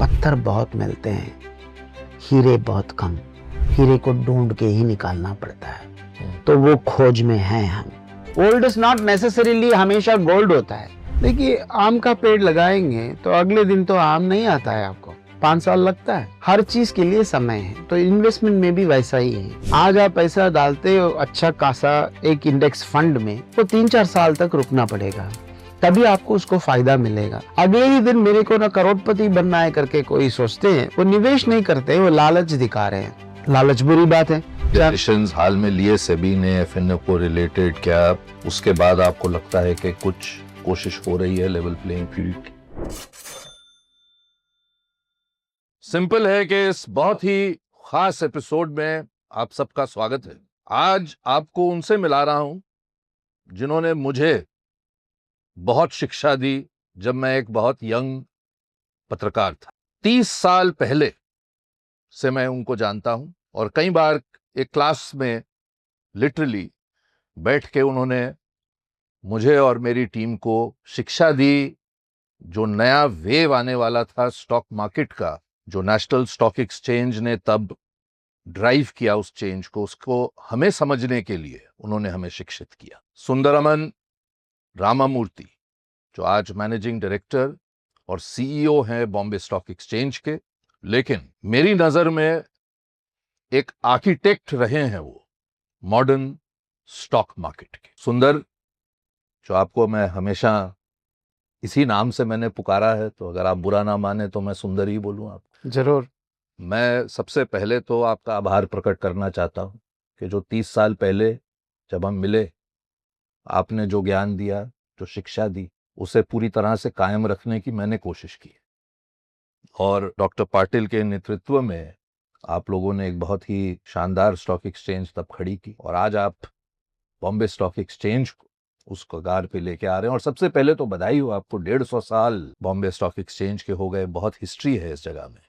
पत्थर बहुत मिलते हैं, हीरे बहुत कम। हीरे को ढूंढ के ही निकालना पड़ता है, तो वो खोज में हैं हम। गोल्ड इज नॉट नेसेसरीली हमेशा गोल्ड होता है। देखिए, आम का पेड़ लगाएंगे तो अगले दिन तो आम नहीं आता है, आपको 5 साल लगता है। हर चीज के लिए समय है, तो इन्वेस्टमेंट में भी वैसा ही है। आज आप पैसा डालते हो अच्छा खासा एक इंडेक्स फंड में, तो 3-4 साल तक रुकना पड़ेगा, तभी आपको उसको फायदा मिलेगा। अगले ही दिन मेरे को ना करोड़पति बनना है करके कोई सोचते हैं, वो निवेश नहीं करते, वो लालच दिखा रहे हैं। लालच बुरी बात है। डिसीजंस हाल में लिए सेबी ने एफएनओ को रिलेटेड, क्या उसके बाद आपको लगता है कि कुछ कोशिश हो रही है लेवल प्लेइंग फील्ड की? सिंपल है कि इस बहुत ही खास एपिसोड में आप सबका स्वागत है। आज आपको उनसे मिला रहा हूं जिन्होंने मुझे बहुत शिक्षा दी जब मैं एक बहुत यंग पत्रकार था। 30 साल पहले से मैं उनको जानता हूं और कई बार एक क्लास में लिटरली बैठ के उन्होंने मुझे और मेरी टीम को शिक्षा दी। जो नया वेव आने वाला था स्टॉक मार्केट का, जो नेशनल स्टॉक एक्सचेंज ने तब ड्राइव किया उस चेंज को, उसको हमें समझने के लिए उन्होंने हमें शिक्षित किया। सुंदरमन रामामूर्ति, जो आज मैनेजिंग डायरेक्टर और सीईओ हैं बॉम्बे स्टॉक एक्सचेंज के, लेकिन मेरी नजर में एक आर्किटेक्ट रहे हैं वो मॉडर्न स्टॉक मार्केट के। सुंदर, जो आपको मैं हमेशा इसी नाम से मैंने पुकारा है, तो अगर आप बुरा ना माने तो मैं सुंदर ही बोलूं आप। जरूर। मैं सबसे पहले तो आपका आभार प्रकट करना चाहता हूं कि जो 30 साल पहले जब हम मिले, आपने जो ज्ञान दिया, जो शिक्षा दी, उसे पूरी तरह से कायम रखने की मैंने कोशिश की। और डॉक्टर पाटिल के नेतृत्व में आप लोगों ने एक बहुत ही शानदार स्टॉक एक्सचेंज तब खड़ी की, और आज आप बॉम्बे स्टॉक एक्सचेंज को उस कगार पे लेके आ रहे हैं। और सबसे पहले तो बधाई हो आपको, 150 साल बॉम्बे स्टॉक एक्सचेंज के हो गए। बहुत हिस्ट्री है इस जगह में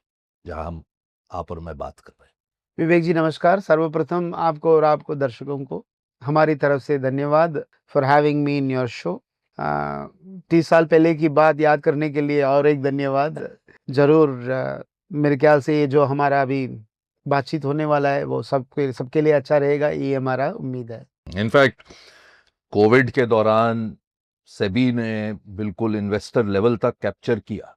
जहां हम आप और मैं बात कर रहे हैं। विवेक जी नमस्कार। सर्वप्रथम आपको और आपको दर्शकों को हमारी तरफ से धन्यवाद for having me in your show. 30 साल पहले की बात याद करने के लिए और एक धन्यवाद। जरूर मेरे ख्याल से ये जो हमारा अभी बातचीत होने वाला है वो सबके लिए अच्छा रहेगा, ये हमारा उम्मीद है। इनफैक्ट कोविड के दौरान सेबी ने बिल्कुल इन्वेस्टर लेवल तक कैप्चर किया,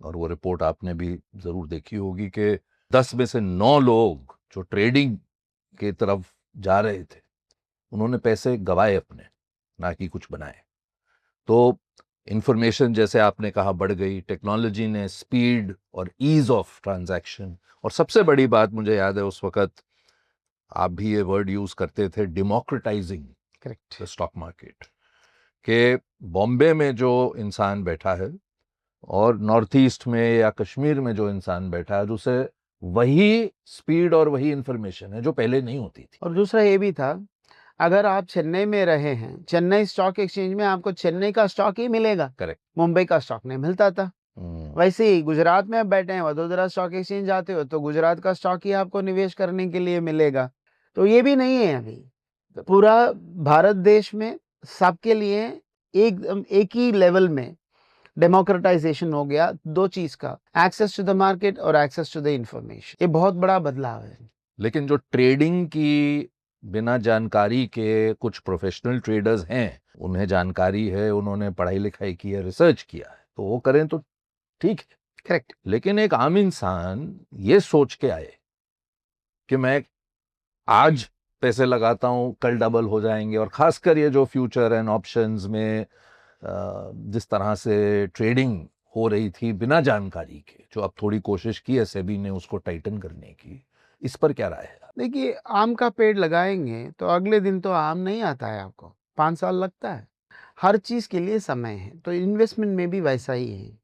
और वो रिपोर्ट आपने भी जरूर देखी होगी कि 10 में से 9 लोग जो ट्रेडिंग की तरफ जा रहे थे, उन्होंने पैसे गवाए अपने, ना कि कुछ बनाए। तो इंफॉर्मेशन, जैसे आपने कहा, बढ़ गई। टेक्नोलॉजी ने स्पीड और ईज ऑफ ट्रांजैक्शन, और सबसे बड़ी बात मुझे याद है उस वक्त आप भी ये वर्ड यूज करते थे, डेमोक्रेटाइजिंग करेक्ट। द स्टॉक मार्केट, के बॉम्बे में जो इंसान बैठा है और नॉर्थ ईस्ट में या कश्मीर में जो इंसान बैठा है, उसे वही स्पीड और वही इंफॉर्मेशन है जो पहले नहीं होती थी। और दूसरा ये भी था, अगर आप चेन्नई में रहे हैं, चेन्नई स्टॉक एक्सचेंज में आपको चेन्नई का स्टॉक ही मिलेगा, करेक्ट। मुंबई का स्टॉक नहीं मिलता था। वैसे ही गुजरात में आप बैठे हैं, वडोदरा स्टॉक एक्सचेंज जाते हो तो गुजरात का स्टॉक ही आपको निवेश करने के लिए मिलेगा। तो ये भी नहीं है अभी। पूरा भारत देश में सबके लिए एक ही लेवल में डेमोक्रेटाइजेशन हो गया, दो चीज का, एक्सेस टू द मार्केट और एक्सेस टू द इंफॉर्मेशन। ये बहुत बड़ा बदलाव है। लेकिन जो ट्रेडिंग की बिना जानकारी के कुछ प्रोफेशनल ट्रेडर्स हैं, उन्हें जानकारी है, उन्होंने पढ़ाई लिखाई की है, रिसर्च किया है, तो वो करें तो ठीक है। करेक्ट। लेकिन एक आम इंसान ये सोच के आए कि मैं आज पैसे लगाता हूं, कल डबल हो जाएंगे, और खासकर ये जो फ्यूचर एंड ऑप्शंस में जिस तरह से ट्रेडिंग हो रही थी बिना जानकारी के, जो अब थोड़ी कोशिश की है सेबी ने उसको टाइटन करने की, इस पर क्या राय है? देखिए, आम का पेड़ लगाएंगे तो अगले दिन तो आम नहीं आता है, आपको 5 साल लगता है। हर चीज के लिए समय है, तो इन्वेस्टमेंट में भी वैसा ही है।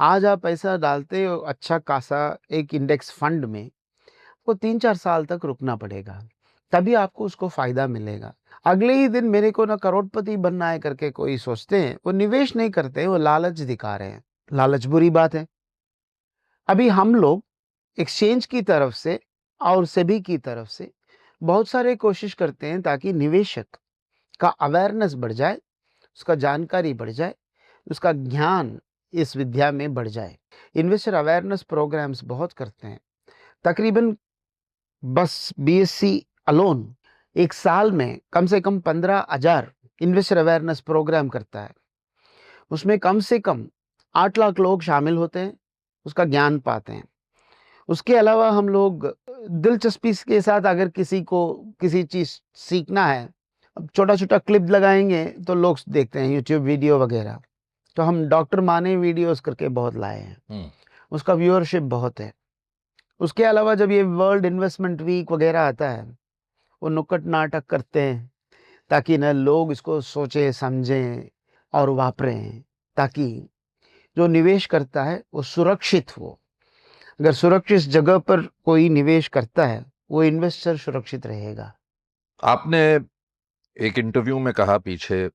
आज आप पैसा डालते हो अच्छा खासा एक इंडेक्स फंड में, वो 3-4 साल तक रुकना पड़ेगा, तभी आपको उसको फायदा मिलेगा। अगले ही दिन मेरे को ना करोड़पति बनना है करके कोई सोचते हैं, वो निवेश नहीं करते, वो लालच दिखा रहे हैं। लालच बुरी बात है। अभी हम लोग एक्सचेंज की तरफ से और सेबी की तरफ से बहुत सारे कोशिश करते हैं ताकि निवेशक का अवेयरनेस बढ़ जाए, उसका जानकारी बढ़ जाए, उसका ज्ञान इस विद्या में बढ़ जाए। इन्वेस्टर अवेयरनेस प्रोग्राम्स बहुत करते हैं। तकरीबन बस बीएससी अलोन एक साल में कम से कम 15,000 इन्वेस्टर अवेयरनेस प्रोग्राम करता है। उसमें कम से कम 8 लाख लोग शामिल होते हैं, उसका ज्ञान पाते हैं। उसके अलावा हम लोग दिलचस्पी के साथ अगर किसी को किसी चीज़ सीखना है, अब छोटा-छोटा क्लिप लगाएँगे तो लोग देखते हैं यूट्यूब वीडियो वगैरह। तो हम डॉक्टर माने वीडियोज़ करके बहुत लाए हैं। उसका व्यूअरशिप बहुत है। उसके अलावा जब ये वर्ल्ड इन्वेस्टमेंट वीक वगैरह आता है, वो नुक्कड़ नाटक करते हैं ताकि ना लोग इसको सोचें, समझें और वापरें, ताकि जो निवेश करता है वो सुरक्षित हो। अगर सुरक्षित जगह पर कोई निवेश करता है, वो इन्वेस्टर सुरक्षित रहेगा। आपने एक इंटरव्यू में कहा, पीछे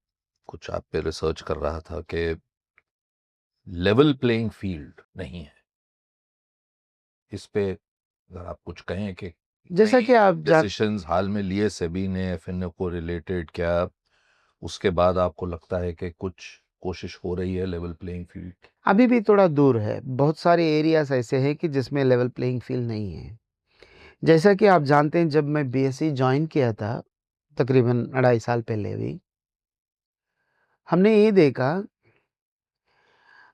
कुछ आप पे रिसर्च कर रहा था, कि लेवल प्लेइंग फील्ड नहीं है। इस पे अगर आप कुछ कहें कि जैसा कि आप डिसीजंस हाल में लिए सेबी ने एफएनओ को रिलेटेड, क्या उसके बाद आपको लगता है कि कुछ कोशिश हो रही है लेवल प्लेइंग फील्ड? अभी भी थोड़ा दूर है। बहुत सारे एरियाज ऐसे हैं कि जिसमें लेवल प्लेइंग फील्ड नहीं है। जैसा कि आप जानते हैं, जब मैं बीएससी ज्वाइन किया था तकरीबन 2.5 साल पहले भी, हमने ये देखा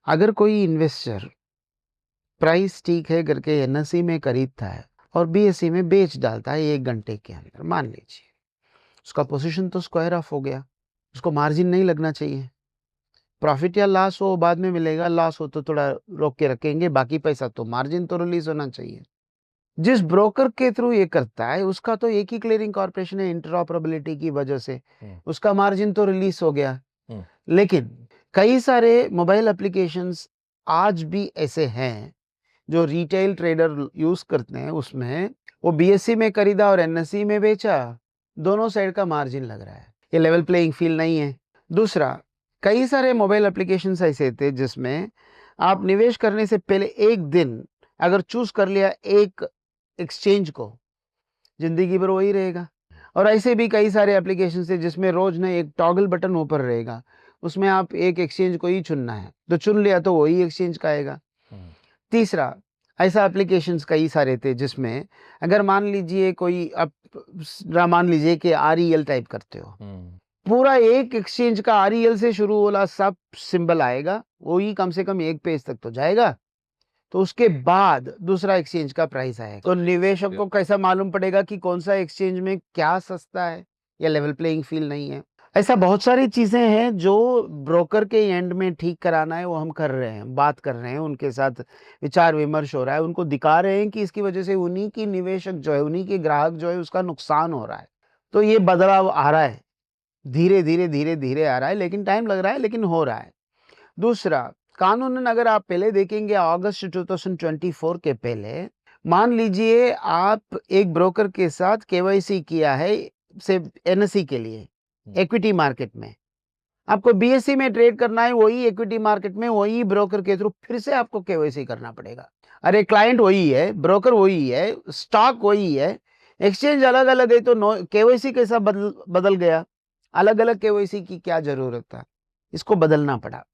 अगर कोई इन्वेस्टर प्राइस ठीक है करके एनएसई में खरीदता है और बीएसई में बेच डालता है 1 घंटे के अंदर, मान लीजिए उसका पोजीशन तो स्क्वायर ऑफ हो गया, उसको मार्जिन नहीं लगना चाहिए। प्रॉफिट या लॉस हो बाद में मिलेगा, लॉस हो तो थोड़ा रोक के रखेंगे, बाकी पैसा तो मार्जिन तो रिलीज होना चाहिए। जिस ब्रोकर के थ्रू ये करता है उसका तो एक ही क्लियरिंग कॉर्पोरेशन है, इंटरऑपरेबिलिटी की वजह से उसका मार्जिन तो रिलीज हो गया। लेकिन कई सारे मोबाइल एप्लीकेशंस आज भी ऐसे हैं जो रिटेल ट्रेडर यूज करते हैं, उसमें वो बीएससी में खरीदा और एनएसई में बेचा, दोनों साइड का मार्जिन लग रहा है। ये लेवल प्लेइंग फील्ड नहीं है। दूसरा, कई सारे मोबाइल एप्लीकेशंस ऐसे थे जिसमें आप निवेश करने से पहले एक दिन अगर चूज कर लिया एक एक्सचेंज को, जिंदगी भर वही रहेगा। और ऐसे भी कई सारे एप्लीकेशन है जिसमें रोज ना एक टॉगल बटन ऊपर रहेगा, उसमें आप एक एक्सचेंज को ही चुनना है, तो चुन लिया तो वही एक्सचेंज का आएगा। तीसरा, ऐसा एप्लीकेशंस कई सारे थे जिसमें अगर मान लीजिए कोई आप मान लीजिए कि आरईएल टाइप करते हो, पूरा एक एक्सचेंज का आरईएल से शुरू वाला सब सिंबल आएगा, वही कम से कम एक पेज तक तो जाएगा, तो उसके बाद दूसरा एक्सचेंज का प्राइस आएगा। तो निवेशक को कैसा मालूम पड़ेगा कि कौन सा एक्सचेंज में क्या सस्ता है? या लेवल प्लेइंग फील्ड नहीं है। ऐसा बहुत सारी चीजें हैं जो ब्रोकर के एंड में ठीक कराना है, वो हम कर रहे हैं, बात कर रहे हैं, उनके साथ विचार विमर्श हो रहा है, उनको दिखा रहे हैं कि इसकी वजह से उन्हीं की निवेशक जो है, उन्हीं के ग्राहक जो है, उसका नुकसान हो रहा है। तो ये बदलाव आ रहा है, धीरे धीरे धीरे धीरे आ रहा है, लेकिन टाइम लग रहा है, लेकिन हो रहा है। दूसरा, कानूनन अगर आप पहले देखेंगे अगस्त 2024 के पहले, मान लीजिए आप एक ब्रोकर के साथ केवाईसी किया है से एनएसई के लिए इक्विटी मार्केट में, आपको बीएसई में ट्रेड करना है, वही इक्विटी मार्केट में वही ब्रोकर के थ्रू फिर से आपको केवाईसी करना पड़ेगा। अरे क्लाइंट वही है, ब्रोकर वही है, स्टॉक वही है, एक्सचेंज अलग अलग है, तो केवाईसी कैसा बदल गया? अलग अलग केवाईसी की क्या जरूरत था? इसको बदलना पड़ा।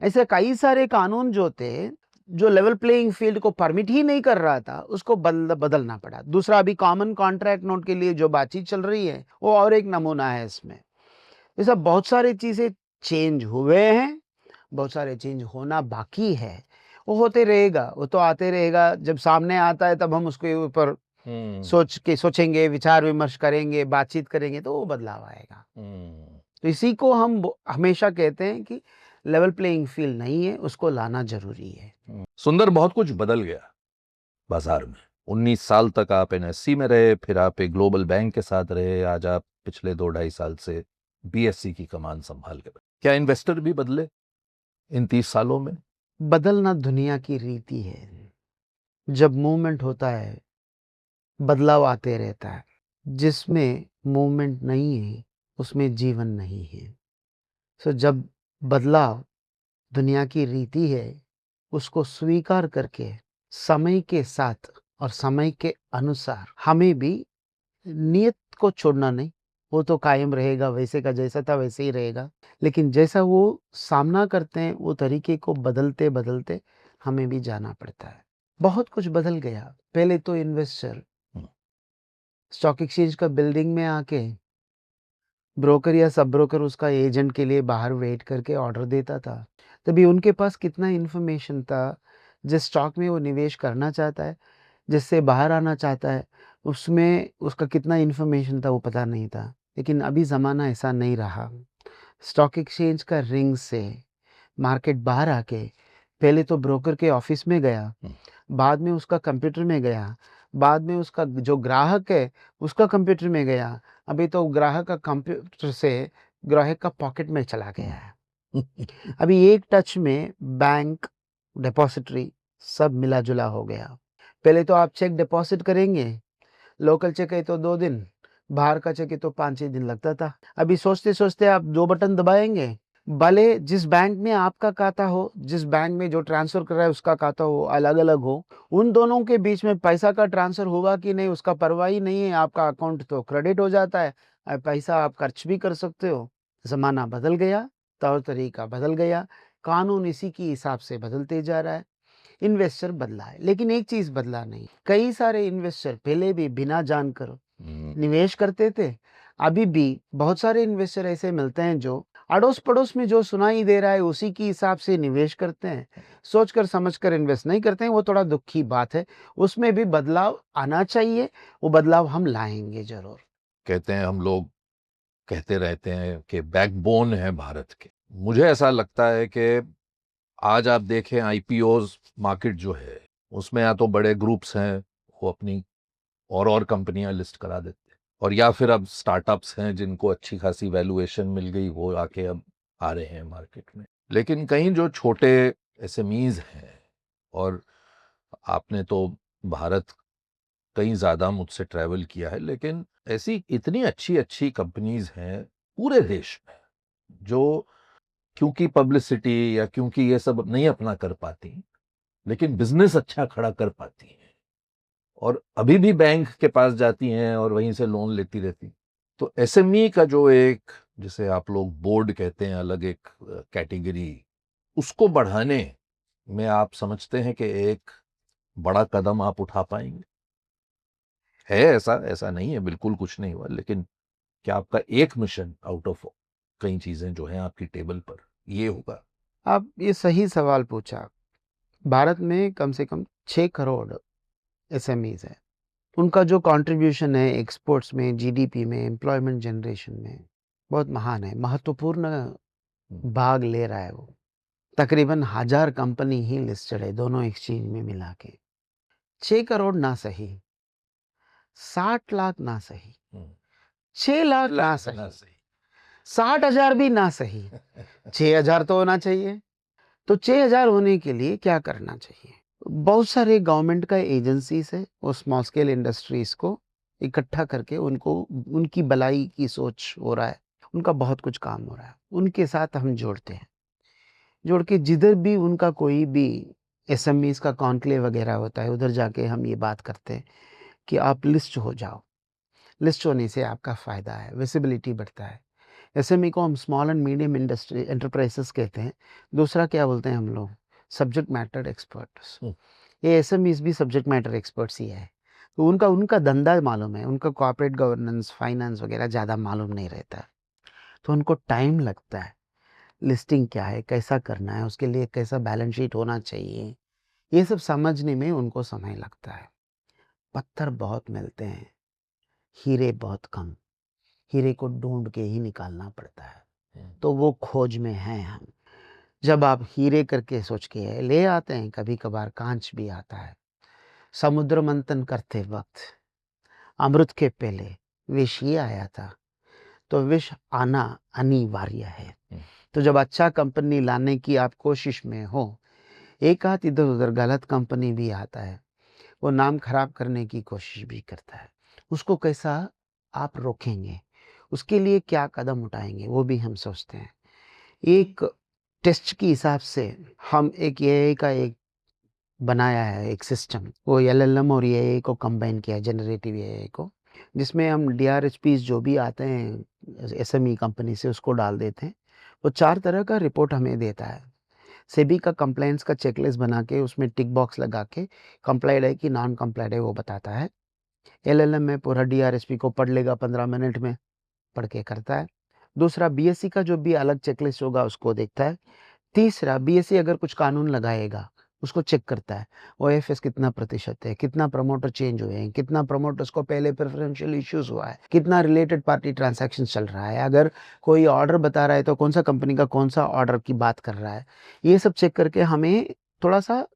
ऐसे कई सारे कानून जो थे, जो लेवल प्लेइंग फील्ड को परमिट ही नहीं कर रहा था, उसको बदलना पड़ा। दूसरा, अभी कॉमन कॉन्ट्रैक्ट नोट के लिए जो बातचीत चल रही है, वो और एक नमूना है इसमें। ये सब बहुत सारी चीजें चेंज हुए हैं, बहुत सारे चेंज होना बाकी है, वो होते रहेगा, वो तो आते रहेगा। जब सामने आता है तब हम उसके ऊपर सोचेंगे, विचार विमर्श करेंगे, बातचीत करेंगे, तो वो बदलाव आएगा। तो इसी को हम हमेशा कहते हैं कि लेवल प्लेइंग फील्ड नहीं है, उसको लाना जरूरी है। सुंदर, बहुत कुछ बदल गया बाजार में। 19 साल तक आप एनएससी में रहे, फिर आप एक ग्लोबल बैंक के साथ रहे, आज आप पिछले 2-2.5 साल से बीएससी की कमान संभाल के। क्या इन्वेस्टर भी बदले इन 30 सालों में? बदलना दुनिया की रीति है। जब मूवमेंट होता है, बदलाव आते रहता है। जिसमें मूवमेंट नहीं है, उसमें जीवन नहीं है। सो जब बदलाव दुनिया की रीति है, उसको स्वीकार करके समय के साथ और समय के अनुसार हमें भी नियत को छोड़ना नहीं, वो तो कायम रहेगा, वैसे का जैसा था वैसे ही रहेगा। लेकिन जैसा वो सामना करते हैं, वो तरीके को बदलते बदलते हमें भी जाना पड़ता है। बहुत कुछ बदल गया। पहले तो इन्वेस्टर हम्म, स्टॉक एक्सचेंज का बिल्डिंग में आके ब्रोकर या सब ब्रोकर उसका एजेंट के लिए बाहर वेट करके ऑर्डर देता था। तभी उनके पास कितना इन्फॉर्मेशन था, जिस स्टॉक में वो निवेश करना चाहता है, जिससे बाहर आना चाहता है, उसमें उसका कितना इन्फॉर्मेशन था वो पता नहीं था। लेकिन अभी ज़माना ऐसा नहीं रहा। स्टॉक एक्सचेंज का रिंग से मार्केट बाहर आके पहले तो ब्रोकर के ऑफिस में गया, हम्म, बाद में उसका कंप्यूटर में गया, बाद में उसका जो ग्राहक है उसका कंप्यूटर में गया, अभी तो ग्राहक का कंप्यूटर से ग्राहक का पॉकेट में चला गया है। अभी एक टच में बैंक, डिपॉजिटरी सब मिला जुला हो गया। पहले तो आप चेक डिपॉजिट करेंगे, लोकल चेक है तो 2 दिन, बाहर का चेक है तो 5-6 दिन लगता था। अभी सोचते सोचते आप 2 बटन दबाएंगे, भले जिस बैंक में आपका खाता हो, जिस बैंक में जो ट्रांसफर कर रहा है उसका खाता हो, अलग अलग हो, उन दोनों के बीच में पैसा का ट्रांसफर हुआ कि नहीं उसका परवाह ही नहीं है। आपका अकाउंट तो क्रेडिट हो जाता है, पैसा आप खर्च भी कर सकते हो। जमाना बदल गया, तौर तरीका बदल गया, कानून इसी के हिसाब से बदलते जा रहा है। इन्वेस्टर बदला है, लेकिन एक चीज बदला नहीं। कई सारे इन्वेस्टर पहले भी बिना जानकर निवेश करते थे। अभी भी बहुत सारे इन्वेस्टर ऐसे मिलते हैं जो अड़ोस पड़ोस में जो सुनाई दे रहा है उसी के हिसाब से निवेश करते हैं, सोचकर समझकर इन्वेस्ट नहीं करते हैं। वो थोड़ा दुख की बात है, उसमें भी बदलाव आना चाहिए। वो बदलाव हम लाएंगे जरूर। कहते हैं, हम लोग कहते रहते हैं कि बैकबोन है भारत के। मुझे ऐसा लगता है कि आज आप देखें आईपीओज मार्केट जो है, उसमें या तो बड़े ग्रुप्स हैं, वो अपनी और कंपनियां लिस्ट करा देते हैं, और या फिर अब स्टार्टअप्स हैं जिनको अच्छी खासी वैल्यूएशन मिल गई, वो आके अब आ रहे हैं मार्केट में। लेकिन कहीं जो छोटे एसएमईज हैं, और आपने तो भारत कहीं ज्यादा मुझसे ट्रैवल किया है, लेकिन ऐसी इतनी अच्छी अच्छी कंपनीज हैं पूरे देश में, जो क्योंकि पब्लिसिटी या क्योंकि ये सब नहीं अपना कर पाती, लेकिन बिजनेस अच्छा खड़ा कर पाती हैं, और अभी भी बैंक के पास जाती हैं और वहीं से लोन लेती रहती। तो एसएमई का जो एक, जिसे आप लोग बोर्ड कहते हैं, अलग एक कैटेगरी, उसको बढ़ाने में आप समझते हैं कि एक बड़ा कदम आप उठा पाएंगे? है ऐसा? ऐसा नहीं है बिल्कुल कुछ नहीं हुआ, लेकिन क्या आपका एक मिशन आउट ऑफ कई चीजें जो हैं आपकी टेबल पर, ये होगा? आप ये सही सवाल पूछा। भारत में कम से कम 6 करोड़ एसएमईज है। उनका जो कंट्रीब्यूशन है एक्सपोर्ट्स में, जीडीपी में, एम्प्लॉयमेंट जनरेशन में बहुत महान है, महत्वपूर्ण भाग ले रहा है। वो तकरीबन 1000 कंपनी ही लिस्टेड है दोनों एक्सचेंज में मिला के। 6 करोड़ ना सही, 60 लाख ना सही, 6 लाख ना ना सही, सही। 60,000 भी ना सही, 6,000 तो होना चाहिए। तो 6,000 होने के लिए क्या करना चाहिए? बहुत सारे गवर्नमेंट का एजेंसीज है, वो स्मॉल स्केल इंडस्ट्रीज को इकट्ठा करके उनको उनकी भलाई की सोच हो रहा है, उनका बहुत कुछ काम हो रहा है, उनके साथ हम जोड़ते हैं। जोड़ के जिधर भी उनका कोई भी एसएमईज का कॉन्क्लेव वगैरह होता है, उधर जाके हम ये बात करते हैं कि आप लिस्ट हो जाओ। लिस्ट होने से आपका फ़ायदा है, विजिबिलिटी बढ़ता है। एसएमई को हम small and medium industry enterprises कहते हैं। दूसरा क्या बोलते हैं हम लोग? Subject matter experts. ये एसएमईज भी सब्जेक्ट मैटर एक्सपर्ट्स ही है। तो उनका उनका धंधा मालूम है, उनका कॉर्पोरेट गवर्नेंस, फाइनेंस वगैरह ज़्यादा मालूम नहीं रहता है, तो उनको टाइम लगता है। लिस्टिंग क्या है, कैसा करना है, उसके लिए कैसा बैलेंस शीट होना चाहिए, ये सब समझने में उनको समय लगता है। पत्थर बहुत मिलते हैं, हीरे बहुत कम। हीरे को ढूंढ के ही निकालना पड़ता है, तो वो खोज में हैं हम। जब आप हीरे करके सोच के ले आते हैं, कभी कभार कांच भी आता है। समुद्र मंथन करते वक्त अमृत के पहले विष ये आया था, तो विष आना अनिवार्य है। तो जब अच्छा कंपनी लाने की आप कोशिश में हो, एक आध इधर उधर गलत कंपनी भी आता है, वो नाम खराब करने की कोशिश भी करता है। उसको कैसा आप रोकेंगे, उसके लिए क्या कदम उठाएंगे, वो भी हम सोचते हैं। एक टेस्ट के हिसाब से हम एक एआई का एक बनाया है एक सिस्टम, वो एलएलएम और एआई को कंबाइन किया है, जनरेटिव एआई को। जिसमें हम DRHPs जो भी आते हैं SME कंपनी से उसको डाल देते हैं। वो 4 तरह का रिपोर्ट हमें देता है। सेबी का कंप्लायंस का चेकलिस्ट बना के उसमें टिक बॉक्स लगा के कंप्लाइड है कि नॉन कंप्लाइड है वो बताता है। LLM में पूरा DRHP को पढ़ लेगा 15 मिनट में, पढ़ के करता है। दूसरा BSc का जो भी अलग चेकलिस्ट होगा उसको देखता है। तीसरा BSc अगर कुछ कानून लगाएगा उसको चेक करता है। OFS कितना प्रतिशत है, कितना प्रमोटर चेंज हुए हैं, कितना प्रमोटर्स को पहले प्रेफरेंशियल इश्यूज हुआ है, कितना रिलेटेड पार्टी ट्रांजैक्शन चल रहा है, अगर कोई ऑर्डर बता रहा है तो कौन सा कंपनी का कौन सा ऑर्डर की बात कर रहा है। ये सब चेक करके हमें थोड़ा सा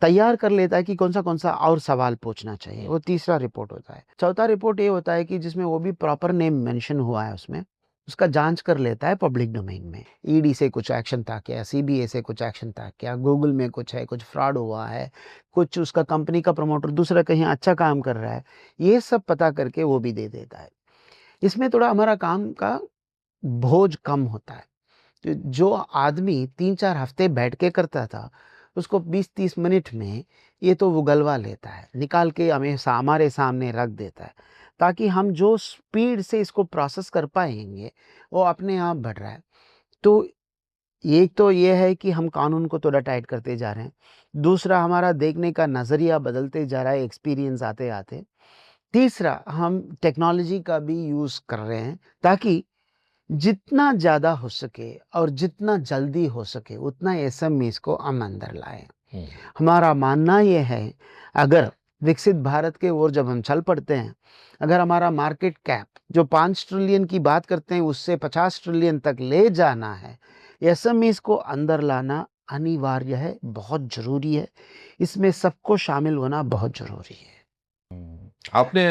तैयार कर लेता है कि कौन सा और सवाल पूछना चाहिए। वो तीसरा रिपोर्ट होता है। चौथा रिपोर्ट ये होता है कि जिसमें वो भी प्रॉपर नेम मेंशन हुआ है उसमें, उसका जांच कर लेता है पब्लिक डोमेन में। ईडी से कुछ एक्शन था क्या, सीबीआई से कुछ एक्शन था क्या, गूगल में कुछ है, कुछ फ्रॉड हुआ है, कुछ उसका कंपनी का प्रमोटर दूसरा कहीं अच्छा काम कर रहा है, ये सब पता करके वो भी दे देता है। इसमें थोड़ा हमारा काम का बोझ कम होता है। जो आदमी 3-4 हफ्ते बैठ के करता था उसको 20-30 मिनट में ये तो वो गलवा लेता है, निकाल के हमें हमारे सामने रख देता है, ताकि हम जो स्पीड से इसको प्रोसेस कर पाएंगे वो अपने आप बढ़ रहा है। तो एक तो ये है कि हम कानून को थोड़ा टाइट करते जा रहे हैं। दूसरा हमारा देखने का नज़रिया बदलते जा रहा है एक्सपीरियंस आते आते। तीसरा हम टेक्नोलॉजी का भी यूज़ कर रहे हैं ताकि जितना ज़्यादा हो सके और जितना जल्दी हो सके उतना एसएमईज़ को हम अंदर लाएं। हमारा मानना ये है, अगर विकसित भारत के ओर जब हम चल पड़ते हैं, अगर हमारा मार्केट कैप जो 5 ट्रिलियन की बात करते हैं उससे 50 ट्रिलियन तक ले जाना है, एसएमईज़ को अंदर लाना अनिवार्य है, बहुत ज़रूरी है। इसमें सबको शामिल होना बहुत ज़रूरी है। आपने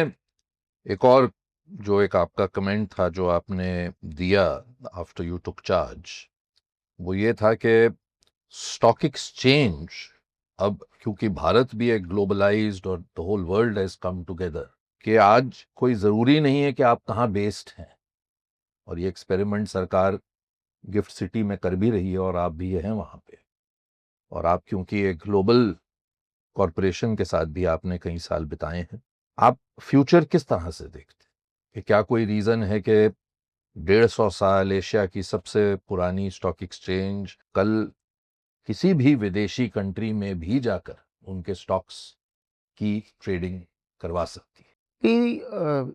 एक और जो एक आपका कमेंट था जो आपने दिया आफ्टर यू टुक चार्ज, वो ये था कि स्टॉक एक्सचेंज अब क्योंकि भारत भी एक ग्लोबलाइज्ड और the whole world has come together कि आज कोई ज़रूरी नहीं है कि आप कहाँ बेस्ड हैं, और ये एक्सपेरिमेंट सरकार गिफ्ट सिटी में कर भी रही है और आप भी हैं वहाँ पे, और आप क्योंकि एक ग्लोबल कॉरपोरेशन के साथ भी आपने कई साल बिताए हैं, आप फ्यूचर किस तरह से देखते हैं? कि क्या कोई रीज़न है कि 150 साल एशिया की सबसे पुरानी स्टॉक एक्सचेंज कल किसी भी विदेशी कंट्री में भी जाकर उनके स्टॉक्स की ट्रेडिंग करवा सकती है? कि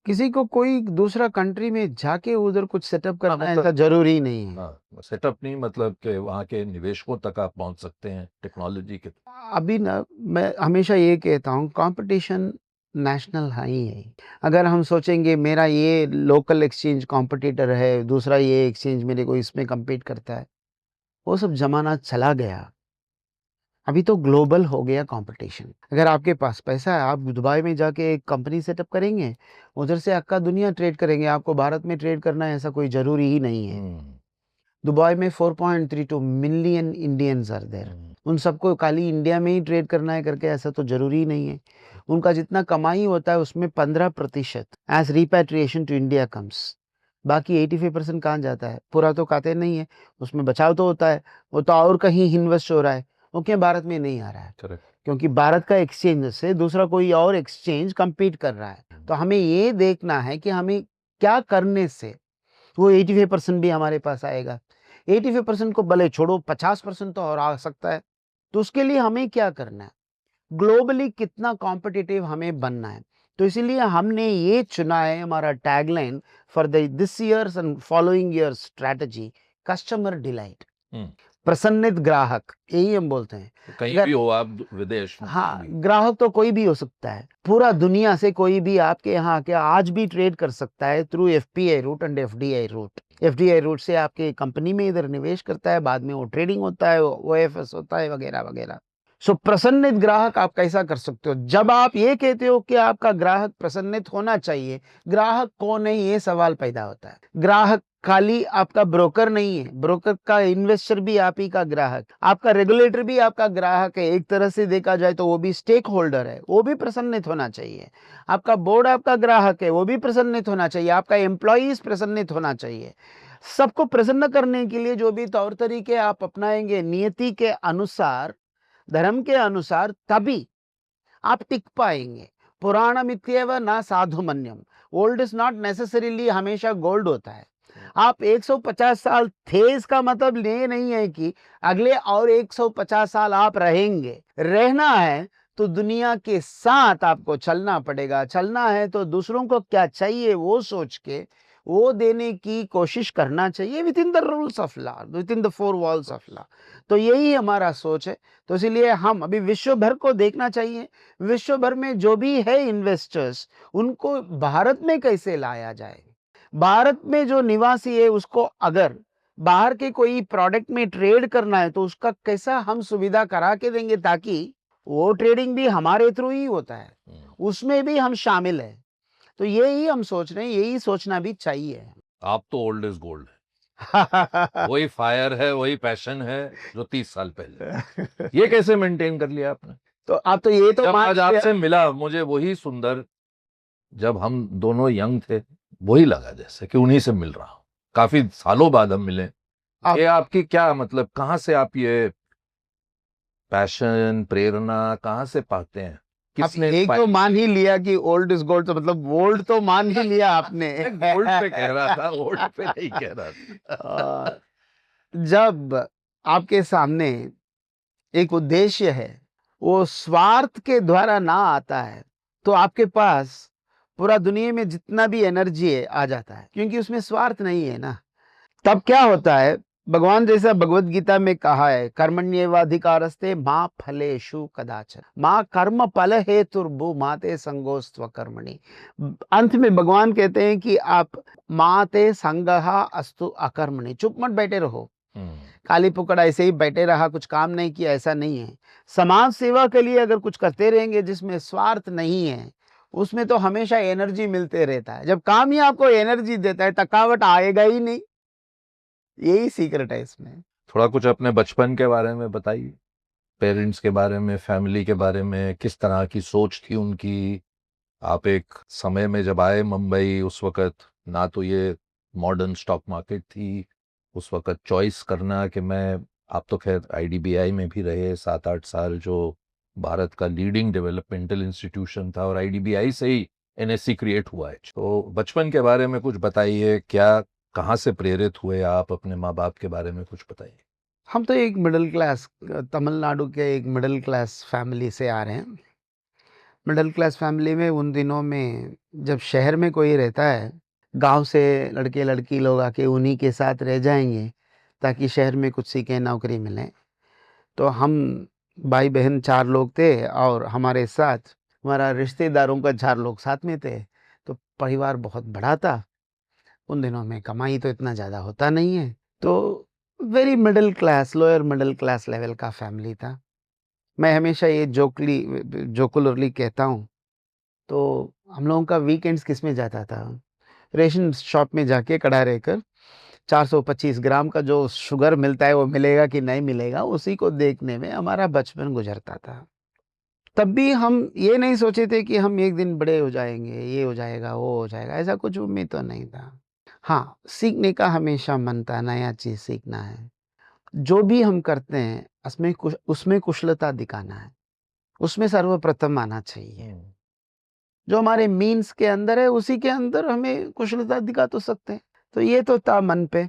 किसी को कोई दूसरा कंट्री में जाके उधर कुछ सेटअप करना ऐसा जरूरी नहीं है। हाँ, सेटअप नहीं, मतलब कि वहाँ के निवेशकों तक आप पहुँच सकते हैं टेक्नोलॉजी के। अभी ना मैं हमेशा ये कहता हूँ, कंपटीशन नेशनल है ही है। अगर हम सोचेंगे मेरा ये लोकल एक्सचेंज कॉम्पिटिटर है, दूसरा ये एक्सचेंज मेरे को इसमें compete करता है, वो सब जमाना चला गया। अभी तो ग्लोबल हो गया कंपटीशन। अगर आपके पास पैसा है, आप दुबई में जाके एक कंपनी सेटअप करेंगे, उधर से अक्का दुनिया ट्रेड करेंगे। आपको भारत में ट्रेड करना है ऐसा कोई ज़रूरी ही नहीं है। दुबई में 4.32 मिलियन इंडियंस आर देयर। उन सबको खाली इंडिया में ही ट्रेड करना है करके ऐसा तो ज़रूरी ही नहीं है। उनका जितना कमाई होता है उसमें 15% as repatriation to India comes. बाकी 85% कहाँ जाता है? पूरा तो खाते नहीं है, उसमें बचाव तो होता है, वो तो और कहीं इन्वेस्ट हो रहा है, वो क्या भारत में नहीं आ रहा है? करेक्ट। क्योंकि भारत का एक्सचेंज से दूसरा कोई और एक्सचेंज compete कर रहा है। तो हमें ये देखना है कि हमें क्या करने से वो 85% भी हमारे पास आएगा। 85% को भले छोड़ो, 50% तो और आ सकता है। तो उसके लिए हमें क्या करना है? ग्लोबली कितना कॉम्पिटिटिव हमें बनना है। तो इसीलिए हमने ये चुना है, हमारा tagline for this years and following years strategy, customer delight, प्रसन्नित ग्राहक, यही हम बोलते हैं। कहीं भी हो आप, विदेश में। हाँ, ग्राहक तो कोई भी हो सकता है, पूरा दुनिया से कोई भी आपके यहाँ के आज भी ट्रेड कर सकता है through FPI route and FDI route. FDI route से आपके कंपनी में इधर निवेश करता है, बाद में वो ट्रेडिंग होता है, OFS होता है वगैरह वगैरह। सो प्रसन्नित ग्राहक आप कैसा कर सकते हो? जब आप ये कहते हो कि आपका ग्राहक प्रसन्नित होना चाहिए, ग्राहक कौन है ये सवाल पैदा होता है। ग्राहक खाली आपका ब्रोकर नहीं है, ब्रोकर का इन्वेस्टर भी आप ही का ग्राहक, आपका रेगुलेटर भी आपका ग्राहक है। एक तरह से देखा जाए तो वो भी स्टेक होल्डर है, वो भी प्रसन्नित होना चाहिए। आपका बोर्ड आपका ग्राहक है, वो भी प्रसन्नित होना चाहिए। आपका एम्प्लॉइज प्रसन्नित होना चाहिए। सबको प्रसन्न करने के लिए जो भी तौर तरीके आप अपनाएंगे नियति के अनुसार, धर्म के अनुसार, तभी आप टिक पाएंगे। पुराणमित्येव न साधुमन्यम। ओल्ड इज नॉट नेसेसरीली हमेशा गोल्ड होता है। आप 150 साल थे इसका मतलब ये नहीं है कि अगले और 150 साल आप रहेंगे। रहना है तो दुनिया के साथ आपको चलना पड़ेगा। चलना है तो दूसरों को क्या चाहिए वो सोच के वो देने की कोशिश करना चाहिए, with in the rules of law, with in the four walls of law. तो यही हमारा सोच है। तो इसलिए हम अभी विश्व भर को देखना चाहिए। विश्व भर में जो भी है इन्वेस्टर्स, उनको भारत में कैसे लाया जाए। भारत में जो निवासी है उसको अगर बाहर के कोई प्रोडक्ट में ट्रेड करना है तो उसका कैसा हम सुविधा करा के देंगे, ताकि वो ट्रेडिंग भी हमारे थ्रू ही होता है, उसमें भी हम शामिल हैं। तो यही हम सोच रहे हैं, यही सोचना भी चाहिए। आप तो ओल्ड इज गोल्ड है, वही फायर है, वही पैशन है जो 30 साल पहले। ये कैसे मेंटेन कर लिया आपने? तो आप तो ये तो जब मान आज आपसे मिला मुझे वही सुंदर, जब हम दोनों यंग थे वही लगा जैसे कि उन्हीं से मिल रहा हूं। काफी सालों बाद हम मिले। ये आपकी क्या मतलब, कहाँ से आप ये पैशन, प्रेरणा कहाँ से पाते हैं? किसने एक तो मान ही लिया कि ओल्ड इज गोल्ड, तो मतलब ओल्ड तो मान ही लिया आपने। गोल्ड पे कह रहा था, ओल्ड पे नहीं कह रहा था। जब आपके सामने एक उद्देश्य है, वो स्वार्थ के द्वारा ना आता है, तो आपके पास पूरा दुनिया में जितना भी एनर्जी है आ जाता है, क्योंकि उसमें स्वार्थ नहीं है ना। तब क्या होता है, भगवान जैसा भगवत गीता में कहा है, कर्मण्येवाधिकारस्ते मां फलेषु कदाचन मां कर्म फल हेतुर्भु माते संगोस्त्व कर्मणि। अंत में भगवान कहते हैं कि आप माते संगहा अस्तु अकर्मणि, चुप मत बैठे रहो, खाली पुकड़ ऐसे ही बैठे रहा, कुछ काम नहीं किया, ऐसा नहीं है। समाज सेवा के लिए अगर कुछ करते रहेंगे जिसमें स्वार्थ नहीं है, उसमें तो हमेशा एनर्जी मिलते रहता है। जब काम ही आपको एनर्जी देता है, थकावट आएगा ही नहीं। यही सीक्रेट है इसमें। थोड़ा कुछ अपने बचपन के बारे में बताइए, पेरेंट्स के बारे में, फैमिली के बारे में, किस तरह की सोच थी उनकी। आप एक समय में जब आए मुंबई, उस वक्त ना तो ये मॉडर्न स्टॉक मार्केट थी, उस वक्त चॉइस करना कि मैं, आप तो खैर आईडीबीआई में भी रहे 7-8 साल, जो भारत का लीडिंग डेवलपमेंटल इंस्टीट्यूशन था, और आईडीबीआई से ही एनएससी क्रिएट हुआ है। तो बचपन के बारे में कुछ बताइए, क्या, कहाँ से प्रेरित हुए आप, अपने माँ बाप के बारे में कुछ बताइए। हम तो एक मिडिल क्लास, तमिलनाडु के एक मिडिल क्लास फैमिली से आ रहे हैं। मिडिल क्लास फैमिली में उन दिनों में जब शहर में कोई रहता है, गांव से लड़के लड़की लोग आके उन्हीं के साथ रह जाएंगे ताकि शहर में कुछ सीखें, नौकरी मिले। तो हम भाई बहन 4 लोग थे और हमारे साथ हमारा रिश्तेदारों का 4 लोग साथ में थे। तो परिवार बहुत बड़ा था। उन दिनों में कमाई तो इतना ज़्यादा होता नहीं है, तो very middle class, lower middle class level का फैमिली था। मैं हमेशा ये जोकुलरली कहता हूँ। तो हम लोगों का वीकेंड्स किस में जाता था, रेशन शॉप में जाके खड़ा रहकर 425 ग्राम का जो शुगर मिलता है वो मिलेगा कि नहीं मिलेगा, उसी को देखने में हमारा बचपन गुजरता था। तब भी हम ये नहीं सोचे थे कि हम एक दिन बड़े हो जाएंगे, ये हो जाएगा, वो हो जाएगा, ऐसा कुछ उम्मीद तो नहीं था। हाँ, सीखने का हमेशा मन था, नया चीज़ सीखना है। जो भी हम करते हैं उसमें कुशलता दिखाना है, उसमें सर्वप्रथम आना चाहिए। जो हमारे मीन्स के अंदर है उसी के अंदर हमें कुशलता दिखा तो सकते हैं। तो ये तो था मन पे।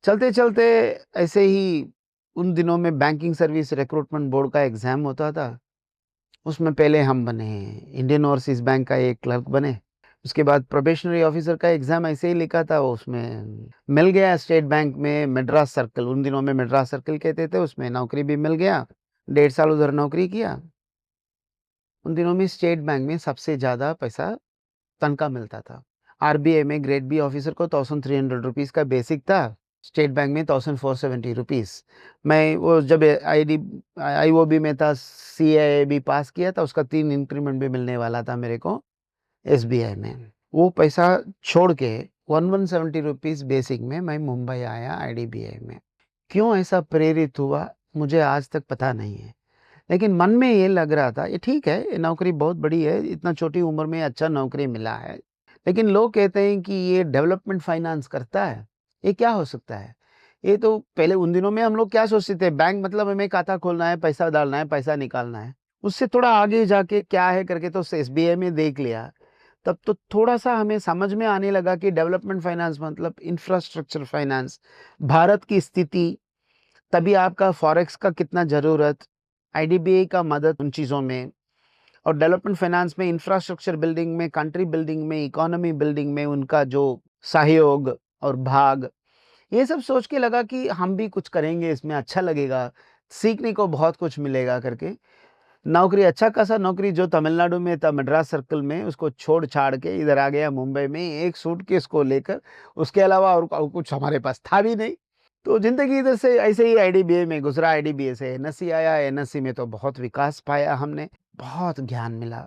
चलते चलते ऐसे ही उन दिनों में बैंकिंग सर्विस रिक्रूटमेंट बोर्ड का एग्ज़ाम होता था। उसमें पहले हम बने इंडियन ओवरसीज़ बैंक का एक क्लर्क बने। उसके बाद प्रोबेशनरी ऑफिसर का एग्ज़ाम ऐसे ही लिखा था, उसमें मिल गया। स्टेट बैंक में मद्रास सर्कल, उन दिनों में मद्रास सर्कल कहते थे, उसमें नौकरी भी मिल गया। 1.5 साल उधर नौकरी किया। उन दिनों में स्टेट बैंक में सबसे ज़्यादा पैसा तनख्वाह मिलता था। आरबीआई में ग्रेड बी ऑफिसर को 1300 रुपीज़ का बेसिक था, स्टेट बैंक में 1470 रुपीज़। मैं वो जब आईओबी में था, सीआईबी पास किया था, उसका 3 इंक्रीमेंट भी मिलने वाला था मेरे को एसबीआई में। वो पैसा छोड़ के 1170 रुपीज़ बेसिक में मैं मुंबई आया आईडीबीआई में। क्यों ऐसा प्रेरित हुआ मुझे आज तक पता नहीं है, लेकिन मन में ये लग रहा था, ये ठीक है, ये नौकरी बहुत बड़ी है, इतना छोटी उम्र में अच्छा नौकरी मिला है। लेकिन लोग कहते हैं कि ये डेवलपमेंट फाइनेंस करता है, ये क्या हो सकता है? ये तो पहले उन दिनों में हम लोग क्या सोचते थे, बैंक मतलब हमें खाता खोलना है, पैसा डालना है, पैसा निकालना है। उससे थोड़ा आगे जाके क्या है करके तो एसबीआई में देख लिया, तब तो थोड़ा सा हमें समझ में आने लगा कि डेवलपमेंट फाइनेंस मतलब इंफ्रास्ट्रक्चर फाइनेंस, भारत की स्थिति, तभी आपका फॉरेक्स का कितना ज़रूरत, आईडीबीआई का मदद उन चीज़ों में, और डेवलपमेंट फाइनेंस में इंफ्रास्ट्रक्चर बिल्डिंग में, कंट्री बिल्डिंग में, इकोनॉमी बिल्डिंग में उनका जो सहयोग और भाग, ये सब सोच के लगा कि हम भी कुछ करेंगे, इसमें अच्छा लगेगा, सीखने को बहुत कुछ मिलेगा करके नौकरी, अच्छा खासा नौकरी जो तमिलनाडु में था मद्रास सर्कल में, उसको छोड़ छाड़ के इधर आ गया मुंबई में एक सूटकेस को लेकर। उसके अलावा और कुछ हमारे पास था भी नहीं। तो जिंदगी इधर से ऐसे ही आईडीबीआई में गुजरा, आईडीबीआई से एनएससी आया, एनएससी में तो बहुत विकास पाया हमने, बहुत ज्ञान मिला,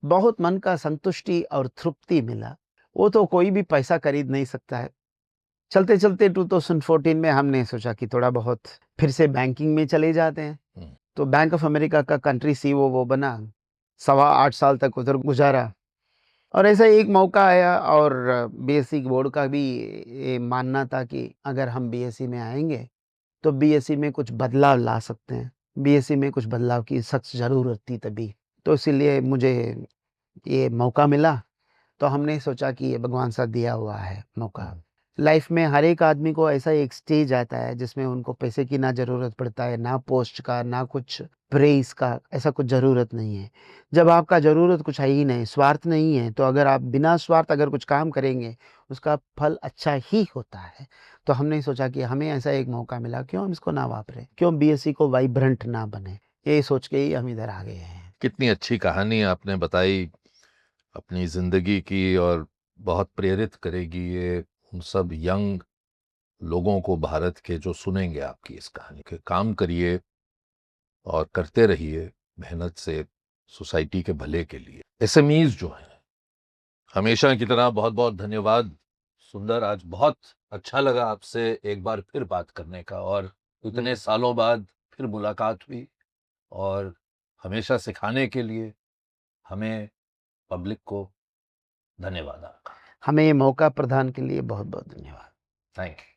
बहुत मन का संतुष्टि और तृप्ति मिला, वो तो कोई भी पैसा खरीद नहीं सकता है। चलते चलते 2014 में हमने सोचा कि थोड़ा बहुत फिर से बैंकिंग में चले जाते हैं। तो बैंक ऑफ अमेरिका का कंट्री सीईओ वो बना, 8.25 साल तक उधर गुजारा, और ऐसा एक मौका आया, और बीएससी बोर्ड का भी ये मानना था कि अगर हम बीएससी में आएंगे तो बीएससी में कुछ बदलाव ला सकते हैं, बीएससी में कुछ बदलाव की सख्त ज़रूरत थी तभी। तो इसीलिए मुझे ये मौका मिला, तो हमने सोचा कि ये भगवान सा दिया हुआ है मौका। लाइफ में हर एक आदमी को ऐसा एक स्टेज आता है जिसमें उनको पैसे की ना ज़रूरत पड़ता है, ना पोस्ट का, ना कुछ प्रेज़ का, ऐसा कुछ ज़रूरत नहीं है। जब आपका ज़रूरत कुछ है ही नहीं, स्वार्थ नहीं है, तो अगर आप बिना स्वार्थ अगर कुछ काम करेंगे, उसका फल अच्छा ही होता है। तो हमने सोचा कि हमें ऐसा एक मौका मिला, क्यों हम इसको ना वापरें, क्यों बीएससी को वाइब्रेंट ना बने, ये सोच के ही हम इधर आ गए हैं। कितनी अच्छी कहानी आपने बताई अपनी जिंदगी की, और बहुत प्रेरित करेगी ये उन सब यंग लोगों को भारत के जो सुनेंगे आपकी इस कहानी के। काम करिए और करते रहिए मेहनत से सोसाइटी के भले के लिए। एसएमईज जो हैं, हमेशा की तरह बहुत बहुत धन्यवाद सुंदर। आज बहुत अच्छा लगा आपसे एक बार फिर बात करने का, और इतने सालों बाद फिर मुलाकात हुई, और हमेशा सिखाने के लिए हमें, पब्लिक को धन्यवाद आपका। हमें ये मौका प्रदान के लिए बहुत बहुत धन्यवाद। Thank you.